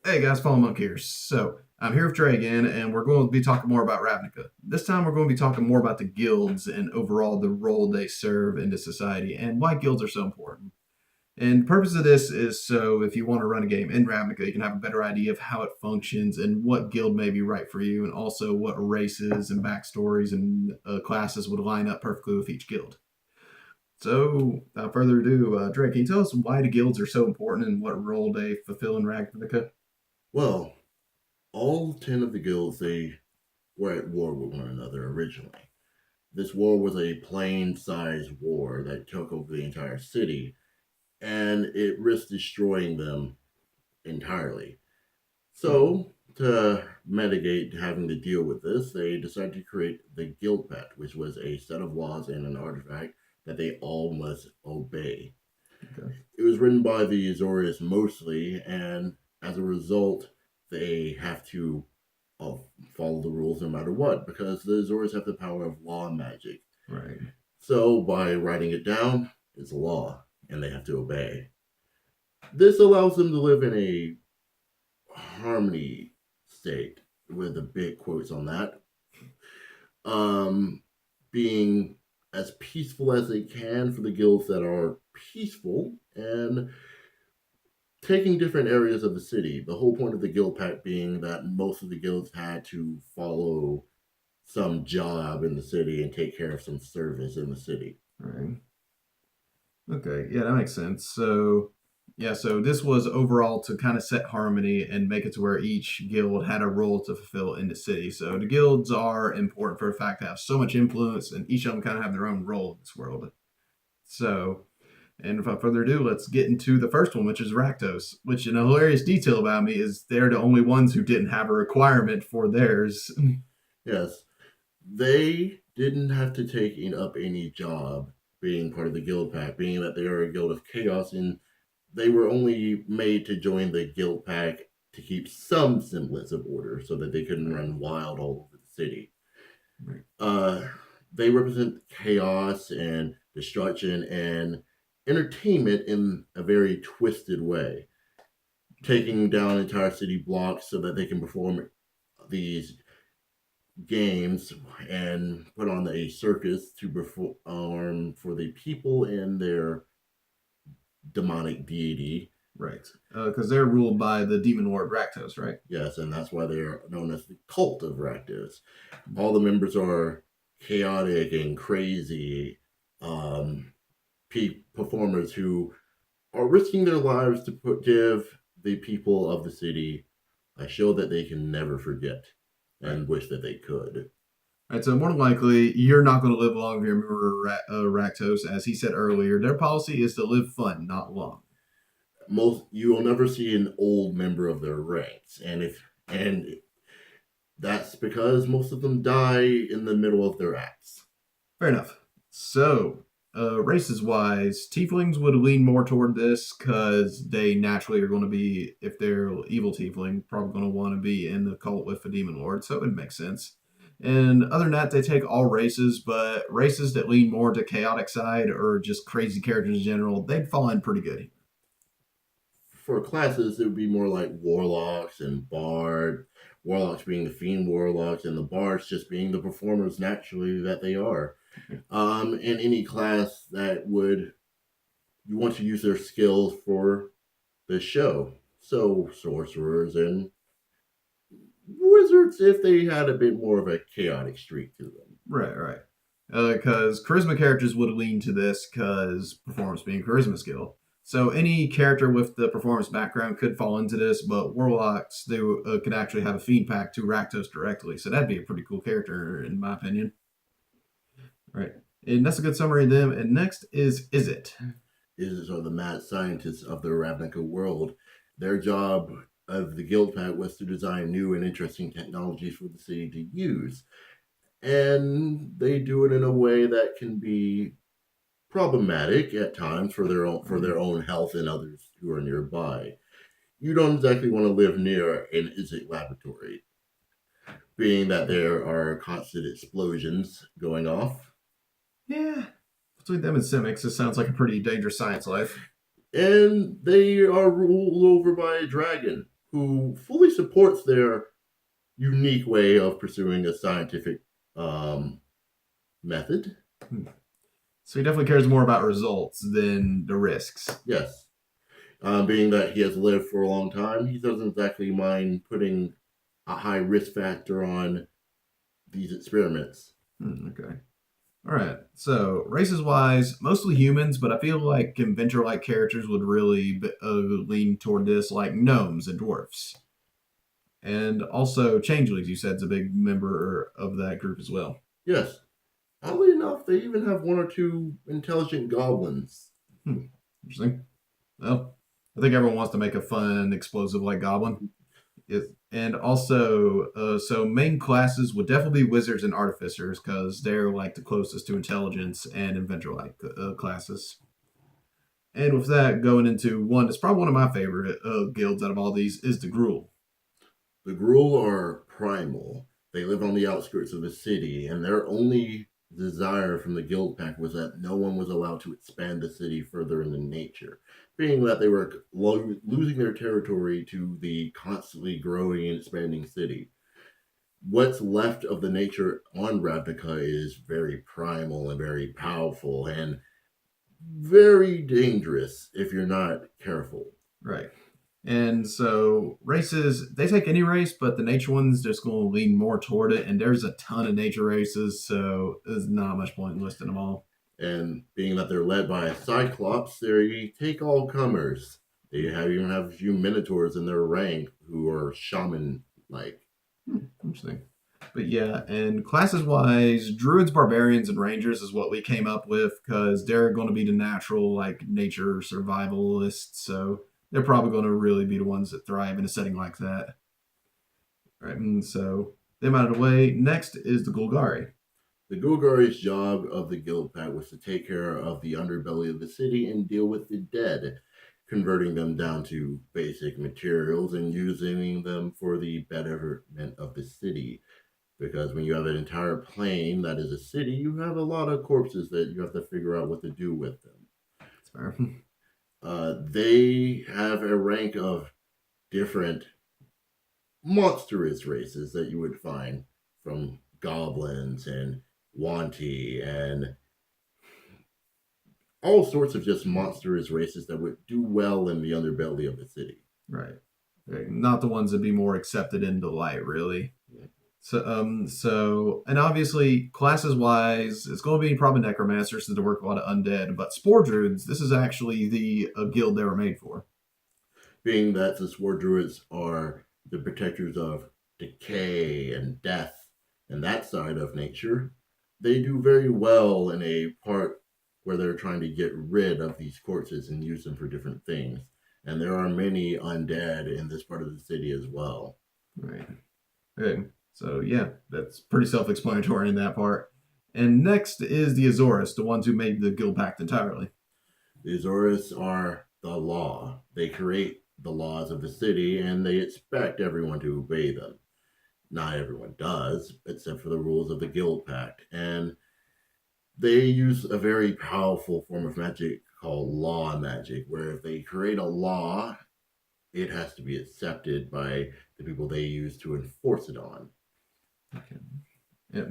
Hey guys, Follow Monk here. So I'm here with Dre again, and we're going to be talking more about Ravnica. This time we're going to be talking more about the guilds and overall the role they serve in the society and why guilds are so important. And the purpose of this is so if you want to run a game in Ravnica, you can have a better idea of how it functions and what guild may be right for you, and also what races and backstories and classes would line up perfectly with each guild. So, without further ado, Dre, can you tell us why the guilds are so important and what role they fulfill in Ravnica? Well, all 10 of the guilds, they were at war with one another originally. This war was a plain sized war that took over the entire city, and it risked destroying them entirely. Hmm. So, to mitigate having to deal with this, they decided to create the Guild Pact, which was a set of laws and an artifact that they all must obey. Okay. It was written by the Azorius mostly, and as a result, they have to uh, follow the rules no matter what because the Azorius have the power of law and magic. Right. So by writing it down, it's a law, and they have to obey. This allows them to live in a harmony state with the big quotes on that. Um, being as peaceful as they can for the guilds that are peaceful and taking different areas of the city. The whole point of the guild pact being that most of the guilds had to follow some job in the city and take care of some service in the city. Right. Okay. Yeah, that makes sense. So, yeah, so this was overall to kind of set harmony and make it to where each guild had a role to fulfill in the city. So the guilds are important for the fact to have so much influence, and each of them kind of have their own role in this world. So, and without further ado, let's get into the first one, which is Rakdos. Which, in a hilarious detail about me, is they're the only ones who didn't have a requirement for theirs. Yes, they didn't have to take up any job being part of the guild pact, being that they are a guild of chaos, and they were only made to join the guild pact to keep some semblance of order so that they couldn't Right. run wild all over the city. Right. Uh, they represent chaos and destruction and entertainment in a very twisted way, taking down entire city blocks so that they can perform these games and put on a circus to perform for the people and their demonic deity. Right. Because they're ruled by the demon lord Rakdos, right? Yes, and that's why they are known as the cult of Rakdos. All the members are chaotic and crazy um, performers who are risking their lives to give the people of the city a show that they can never forget Right. and wish that they could. Right, so more than likely, you're not going to live long if you remember Rakdos. As he said earlier, their policy is to live fun, not long. Most you will never see an old member of their ranks, and that's because most of them die in the middle of their acts. Fair enough. So, races wise, tieflings would lean more toward this because they naturally are going to be, if they're evil tiefling, probably going to want to be in the cult with the demon lord. So it would make sense. And other than that, they take all races, but races that lean more to chaotic side or just crazy characters in general, they'd fall in pretty good. For classes, it would be more like warlocks and bard. Warlocks being the fiend warlocks, and the bards just being the performers naturally that they are. In any class that would you want to use their skills for the show. So sorcerers and wizards if they had a bit more of a chaotic streak to them. Right, right. Because charisma characters would lean to this because performance being charisma skill. So any character with the performance background could fall into this, but warlocks they could actually have a fiend pack to Rakdos directly. So that'd be a pretty cool character in my opinion. Right, and that's a good summary of them. And next is it? Is are the mad scientists of the Ravnica world. Their job of the Guild Pact was to design new and interesting technologies for the city to use. And they do it in a way that can be problematic at times for their Mm, own health and others who are nearby. You don't exactly want to live near an ISIC laboratory, being that there are constant explosions going off. yeah, between them and Simics, this sounds like a pretty dangerous science life. And they are ruled over by a dragon. who fully supports their unique way of pursuing a scientific um, method. Hmm. So he definitely cares more about results than the risks. Yes. Being that he has lived for a long time, he doesn't exactly mind putting a high risk factor on these experiments. Okay. All right. So races wise, mostly humans, but I feel like adventure like characters would really lean toward this, like gnomes and dwarfs. And also changelings, you said, is a big member of that group as well. Yes. Oddly enough, they even have one or two intelligent goblins. Hmm. Interesting. Well, I think everyone wants to make a fun, explosive like goblin. Yes. And also, so main classes would definitely be wizards and artificers because they're like the closest to intelligence and inventor like classes. And with that, going into one that's probably one of my favorite guilds out of all these is the Gruul. The Gruul are primal. They live on the outskirts of the city, and their only desire from the guild pack was that no one was allowed to expand the city further into nature, being that they were losing their territory to the constantly growing and expanding city. What's left of the nature on Ravnica is very primal and very powerful and very dangerous if you're not careful. Right. And so races, they take any race, but the nature ones just going to lean more toward it. And there's a ton of nature races, so there's not much point in listing them all. And being that they're led by a Cyclops, they take all comers. They even have a few Minotaurs in their rank who are shaman like. Interesting. But yeah, and classes wise, druids, barbarians, and rangers is what we came up with because they're going to be the natural, like nature survivalists. So they're probably going to really be the ones that thrive in a setting like that. Right. And so them out of the way. Next is the Golgari. The Golgari's job of the guild pack was to take care of the underbelly of the city and deal with the dead, converting them down to basic materials and using them for the betterment of the city. Because when you have an entire plane that is a city, you have a lot of corpses that you have to figure out what to do with them. That's fair. They have a rank of different monstrous races that you would find from goblins and Wanti and all sorts of just monstrous races that would do well in the underbelly of the city. Right. Not the ones that be more accepted into light, really. So, and obviously, classes wise, it's going to be probably necromancers since they work a lot of undead. But spore druids, this is actually the guild they were made for. Being that the Sword Druids are the protectors of decay and death and that side of nature, they do very well in a part where they're trying to get rid of these corpses and use them for different things. And there are many undead in this part of the city as well. Right. Okay. So yeah, that's pretty self-explanatory in that part. And next is the Azores, the ones who made the guild pact entirely. The Azores are the law. They create the laws of the city and they expect everyone to obey them. Not everyone does, except for the rules of the guild pact. And they use a very powerful form of magic called law magic, where if they create a law, it has to be accepted by the people they use to enforce it on. Okay. Yep.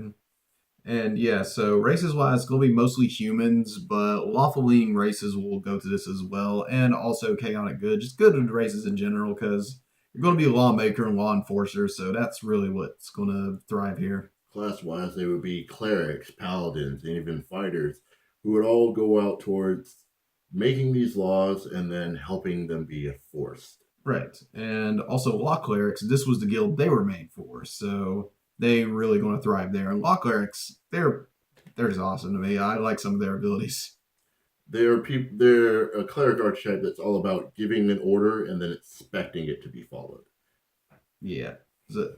And yeah, so races wise, it's going to be mostly humans, but lawful leaning races will go to this as well, and also chaotic good, just good races in general, because you're going to be a lawmaker and law enforcer, so that's really what's going to thrive here. Class wise, they would be clerics, paladins, and even fighters who would all go out towards making these laws and then helping them be enforced. Right. And also law clerics, this was the guild they were made for, so they really going to thrive there. And law clerics, they're just awesome to me. I like some of their abilities. They're a cleric archetype that's all about giving an order and then expecting it to be followed. Yeah. It's a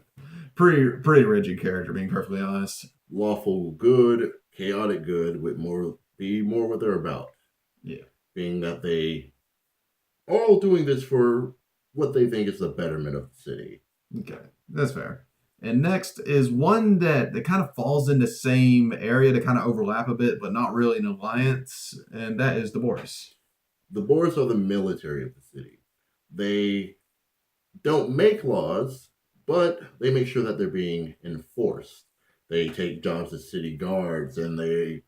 pretty rigid character, being perfectly honest. Lawful good, chaotic good would be more what they're about. Yeah. Being that they are all doing this for what they think is the betterment of the city. Okay. That's fair. And next is one that kind of falls in the same area to kind of overlap a bit, but not really an alliance, and that is the Boris. The Boers are the military of the city. They don't make laws, but they make sure that they're being enforced. They take jobs as city guards and they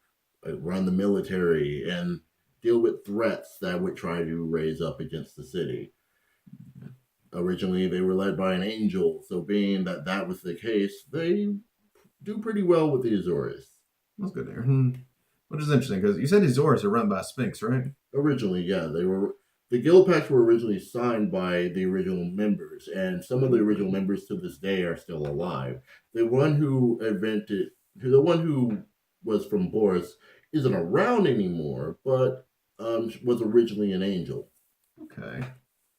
run the military and deal with threats that would try to raise up against the city. Originally, they were led by an angel, so being that that was the case, they do pretty well with the Azores. That's good there. Which is interesting because you said Azores are run by a Sphinx, right? Originally, yeah, they were. The guild pacts were originally signed by the original members, and some of the original members to this day are still alive. The one who was from Boris, isn't around anymore, but was originally an angel. Okay.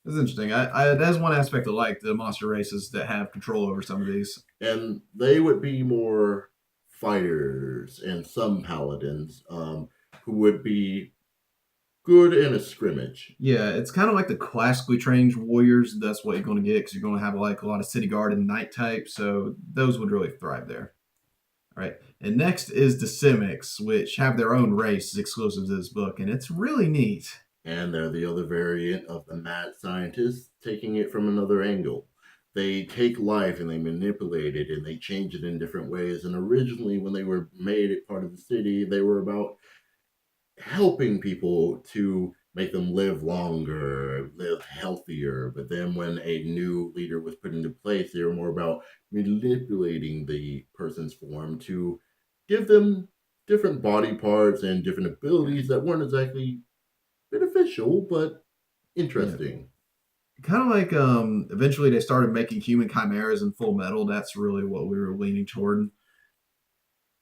That's interesting. That's one aspect I like the monster races that have control over some of these. And they would be more fighters and some paladins who would be good in a scrimmage. Yeah, it's kind of like the classically trained warriors. That's what you're going to get because you're going to have like a lot of city guard and knight type. So those would really thrive there. All right. And next is the Simics, which have their own race exclusive to this book, and it's really neat. And they're the other variant of the mad scientists taking it from another angle. They take life and they manipulate it and they change it in different ways. And originally, when they were made it part of the city, they were about helping people to make them live longer, live healthier. But then when a new leader was put into place, they were more about manipulating the person's form to give them different body parts and different abilities that weren't exactly beneficial, but Yeah. interesting. Kind of like eventually they started making human chimeras in Full Metal. That's really what we were leaning toward.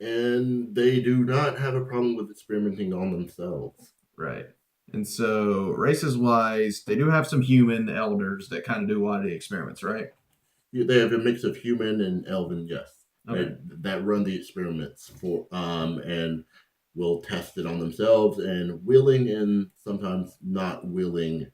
And they do not have a problem with experimenting on themselves. Right. And so races wise, they do have some human elders that kind of do a lot of the experiments, right? They have a mix of human and elven, yes, Okay. that run the experiments for and will test it on themselves and willing and sometimes not willing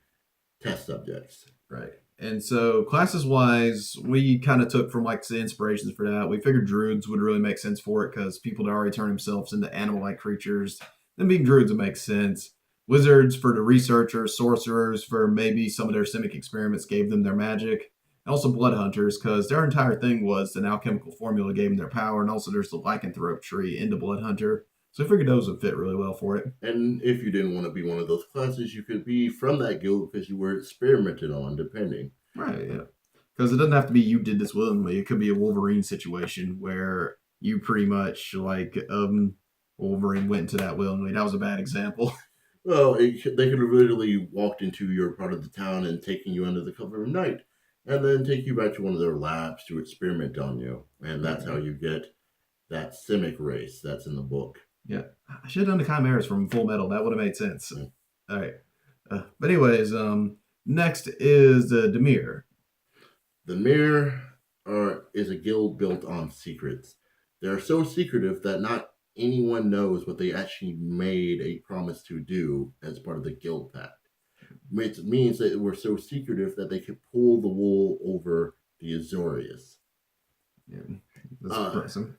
test subjects. Right. And so classes wise, we kind of took from like the inspirations for that. We figured druids would really make sense for it because people that already turn themselves into animal-like creatures. Then being druids would make sense. Wizards for the researchers, sorcerers for maybe some of their simic experiments gave them their magic. And also blood hunters because their entire thing was an alchemical formula gave them their power. And also there's the lycanthrope tree in the blood hunter. So I figured those would fit really well for it. And if you didn't want to be one of those classes, you could be from that guild because you were experimented on, depending. Right, yeah. Because it doesn't have to be you did this willingly. It could be a Wolverine situation where you pretty much like Wolverine went into that willingly. That was a bad example. Well, they could have literally walked into your part of the town and taken you under the cover of night, and then take you back to one of their labs to experiment on you. And that's how Right. you get that Simic race that's in the book. Yeah. I should have done the chimeras from Full Metal. That would have made sense. Mm. All right. But anyways, next is the Demir. The Mirror is a guild built on secrets. They're so secretive that not anyone knows what they actually made a promise to do as part of the guild pact. Which means that we're so secretive that they could pull the wool over the Azorius. Yeah, that's Uh, impressive.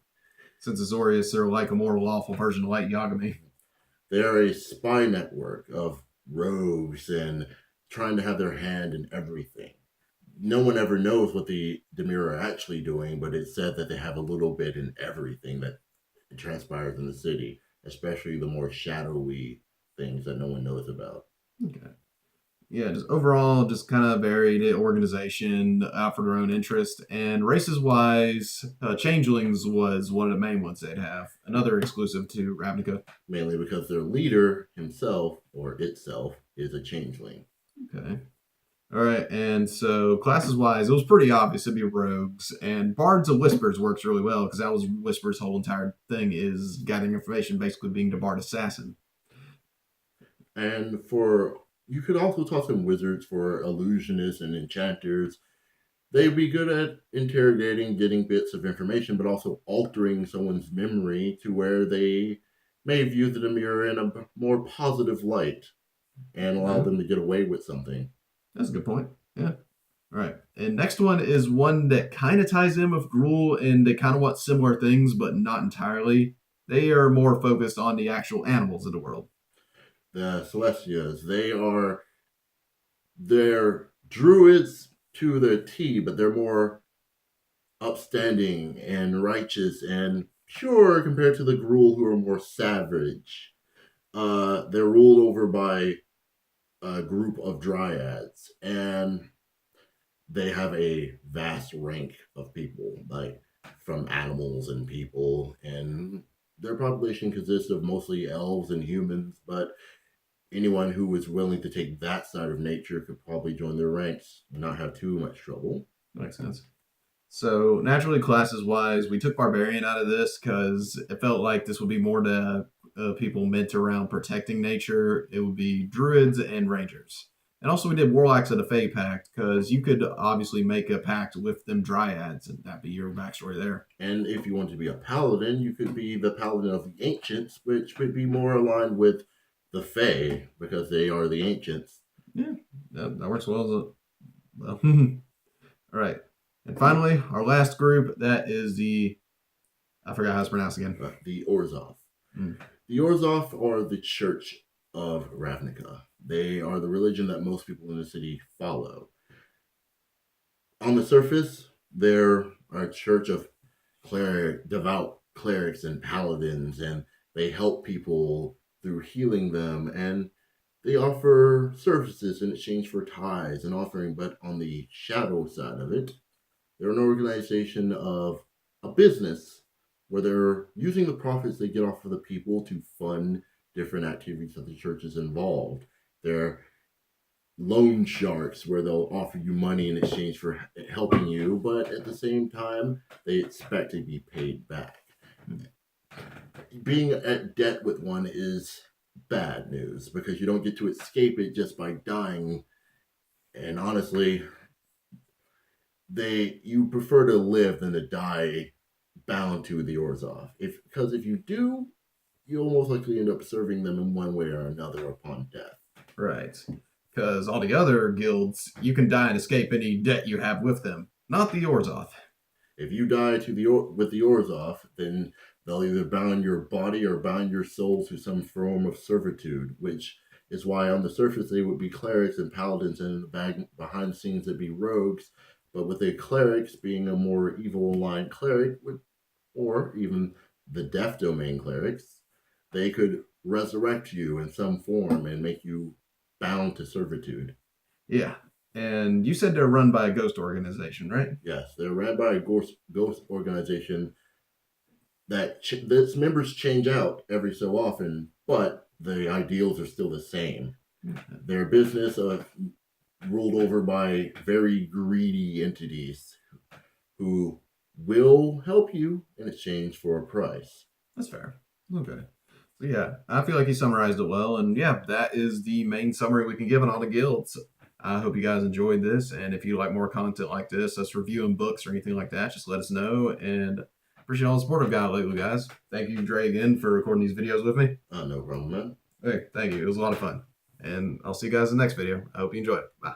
Since Azorius are like a more lawful version of Light Yagami. they're a spy network of rogues and trying to have their hand in everything. No one ever knows what the Demir are actually doing, but it's said that they have a little bit in everything that transpires in the city, especially the more shadowy things that no one knows about. Okay. Yeah, just overall, just kind of varied organization out for their own interest. And races wise, Changelings was one of the main ones they'd have. Another exclusive to Ravnica. Mainly because their leader himself, or itself, is a changeling. Okay. All right. And so classes wise, it was pretty obvious it'd be rogues. And Bards of Whispers works really well because that was Whisper's whole entire thing is gathering information, basically being the Bard assassin. And for you could also toss in wizards for illusionists and enchanters. They'd be good at interrogating, getting bits of information, but also altering someone's memory to where they may view the mirror in a more positive light and allow Okay. them to get away with something. That's a good point. Yeah. All right. And next one is one that kind of ties in with Gruul, and they kind of want similar things, but not entirely. They are more focused on the actual animals of the world. The Celestias, they're druids to the T, but they're more upstanding and righteous and pure compared to the Gruul, who are more savage. They're ruled over by a group of dryads, and they have a vast rank of people, like from animals and people, and their population consists of mostly elves and humans, but anyone who is willing to take that side of nature could probably join their ranks and not have too much trouble. Makes sense. So naturally, classes wise, we took barbarian out of this because it felt like this would be more to people meant around protecting nature. It would be druids and rangers, and also we did warlocks of the Fey Pact because you could obviously make a pact with them dryads, and that'd be your backstory there. And if you want to be a paladin, you could be the paladin of the ancients, which would be more aligned with the Fey because they are the ancients. Yeah, that works well. Well, all right. And finally, our last group, that is I forgot how it's pronounced again. The Orzhov. Mm. The Orzhov are the church of Ravnica. They are the religion that most people in the city follow. On the surface, they're a church of devout clerics and paladins, and they help people through healing them, and they offer services in exchange for tithes and offering. But on the shadow side of it, they're an organization of a business where they're using the profits they get off of the people to fund different activities that the church is involved. They're loan sharks where they'll offer you money in exchange for helping you, but at the same time, they expect to be paid back. Being at debt with one is bad news because you don't get to escape it just by dying. And honestly, you prefer to live than to die bound to the Orzhov. Because if you do, you'll most likely end up serving them in one way or another upon death. Right. Because all the other guilds, you can die and escape any debt you have with them. Not the Orzhov. If you die with the Orzhov, then they'll either bound your body or bound your soul to some form of servitude, which is why on the surface they would be clerics and paladins, and behind the scenes they'd be rogues. But with a clerics being a more evil aligned cleric, or even the death domain clerics, they could resurrect you in some form and make you bound to servitude. Yeah. And you said they're run by a ghost organization, right? Yes, they're ran by a ghost organization that its members change out every so often, but the ideals are still the same. Their business ruled over by very greedy entities who will help you in exchange for a price. That's fair. Okay. So yeah, I feel like he summarized it well. And yeah, that is the main summary we can give on all the guilds. I hope you guys enjoyed this. And if you like more content like this, us reviewing books or anything like that, just let us know. And appreciate all the support I've got lately, guys. Thank you, Dre, again, for recording these videos with me. No problem, man. Hey, thank you. It was a lot of fun. And I'll see you guys in the next video. I hope you enjoy it. Bye.